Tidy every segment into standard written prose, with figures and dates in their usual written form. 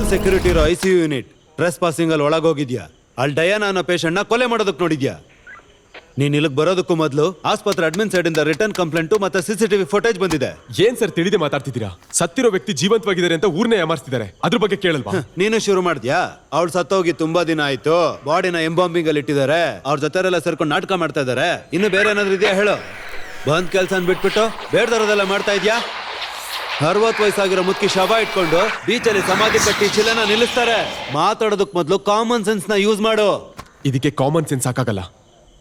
Full security ಇರೋ ICU unit ಟ್ರೆಸ್ passing ಅಲ್ಲಿ ಒಳಗೋಗಿದ್ಯಾ. ಅಲ್ಲಿ ಡಯಾನಾ ಅನ್ನೋ ಪೇಷಂಟ್ ನ ಕೊಲೆ ಮಾಡೋದಕ್ಕೆ ನೋಡಿದ್ಯಾ. ನೀನ್ ಇಲ್ಲಿಗೆ ಬರೋದಕ್ಕೂ ಮೊದಲು ಆಸ್ಪತ್ರೆ ಅಡ್ಮಿನ್ ಸೈಡ್ ಇಂದ ರಿಟರ್ನ್ ಕಂಪ್ಲೇಂಟು ಮತ್ತೆ CCTV ಫುಟೇಜ್ ಬಂದಿದೆ. ಏನ್ ಸರ್ ತಿಳಿದೇ ಮಾತಾಡ್ತಿದ್ದೀರಾ? ಸತ್ತಿರೋ ವ್ಯಕ್ತಿ ಜೀವಂತವಾಗಿದ್ದಾರೆ ಅಂತ ಊರ್ನೇ ಯಾಮಾರಿಸ್ತಿದ್ದಾರೆ, ಅದ್ರ ಬಗ್ಗೆ ಕೇಳಲ್ವಾ? ನೀನು ಶುರು ಮಾಡ್ದ್ಯಾ? ಅವ್ಳು ಸತ್ತೋಗಿ ತುಂಬಾ ದಿನ ಆಯ್ತು, ಬಾಡಿನ ಎಂಬಾಂಬಿಂಗ್ ಅಲ್ಲಿ ಇಟ್ಟಿದ್ದಾರೆ, ಅವ್ರ ಜೊತೆರೆಲ್ಲ ಸೇರ್ಕೊಂಡು ನಾಟಕ ಮಾಡ್ತಾ ಇದಾರೆ. ಇನ್ನು ಬೇರೆ ಏನಾದ್ರು ಇದೆಯಾ ಹೇಳು. ಬಂದ್ ಕೆಲ್ಸ ಬಿಟ್ಬಿಟ್ಟು ಬೇಡದರದೆಲ್ಲ ಮಾಡ್ತಾ ಇದ್ಯಾ. 60 ವಯಸ್ಸಾಗಿರೋ ಮುತ್ಕಿ ಶವ ಇಟ್ಕೊಂಡು ಬೀಚಲ್ಲಿ ಸಮಾಧಿ ಕಟ್ಟಿ ಶಿಲೆನ ನಿಲ್ಲಿಸ್ತಾರೆ. ಮಾತಾಡೋದಕ್ ಮೊದಲು ಕಾಮನ್ ಸೆನ್ಸ್ ನ ಯೂಸ್ ಮಾಡು. ಇದಕ್ಕೆ ಕಾಮನ್ ಸೆನ್ಸ್ ಸಾಕಾಗಲ್ಲ,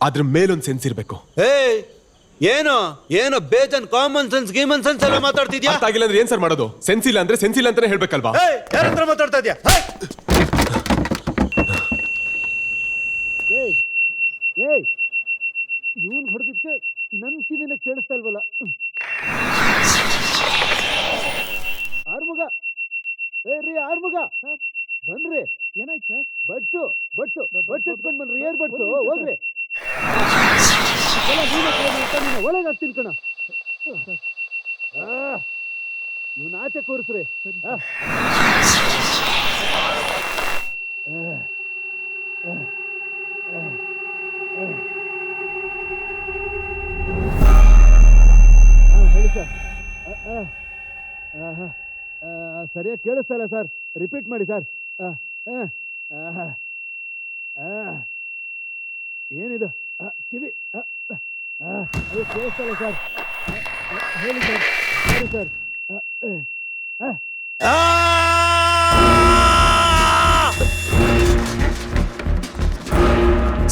ಅದ್ರ ಮೇಲೊಂದ್ ಸೆನ್ಸ್ ಇರ್ಬೇಕು. ಏನೋ ಏನೋ ಬೇಜನ್ ಕಾಮನ್ ಸೆನ್ಸ್ ಗೀಮನ್ ಸೆನ್ಸ್ ಎಲ್ಲ ಮಾತಾಡ್ತಿದ್ಯಾ. ಅರ್ಥ ಆಗಿಲ್ಲ ಅಂದ್ರೆ ಏನ್ ಸರ್ ಮಾಡೋದು? ಸೆನ್ಸ್ ಇಲ್ಲ ಅಂದ್ರೆ ಸೆನ್ಸ್ ಇಲ್ಲ ಅಂತಾನೆ ಹೇಳ್ಬೇಕಲ್ವಾ? ಯಾರಂತ್ರ ಮಾತಾಡ್ತಾ ಇದ್ಯಾ? ಇವನ್ ಹೊಡೆದಿದ್ಕೆ ನನ್ ಕಿವಿನ ಕೇಳಿಸ್ತಾ ಇಲ್ವಲ್ಲ. ಆರ್ಮುಗ, ರೀ ಆರ್ಮುಗ, ಬನ್ರಿ. ಏನಾಯ್ತು ಸರ್? ಬಡ್ಸು ಎತ್ಕೊಂಡ್ ಬನ್ರಿ. ಏರ್ ಬಡ್ಸು ಹೋಗ್ರಿ. ಒಳಗೆ ಹಾಕ್ತೀನಿ ಕಣ. ಇವನ್ ಆಚೆ ಕೂರಿಸ್ರಿ. ಹೇಳಿ ಸರ್. ಸರಿಯಾಗಿ ಕೇಳಿಸ್ತಾ ಇಲ್ಲ ಸರ್, ರಿಪೀಟ್ ಮಾಡಿ ಸರ್. ಏನಿದು ಕಿವಿ ಕೇಳಿಸ್ತಾ ಇಲ್ಲ ಸರ್. ಹೇಳಿ ಸರ್. ಹೇಳಿ ಸರ್.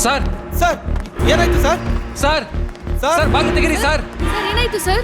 ಸರ್ ಸರ್ ಏನಾಯ್ತು ಸರ್? ಸರ್ ಸರ್ ಬಾಗಿಲು ತೆಗೀರಿ ಸರ್. ಸರ್ ಏನಾಯ್ತು ಸರ್?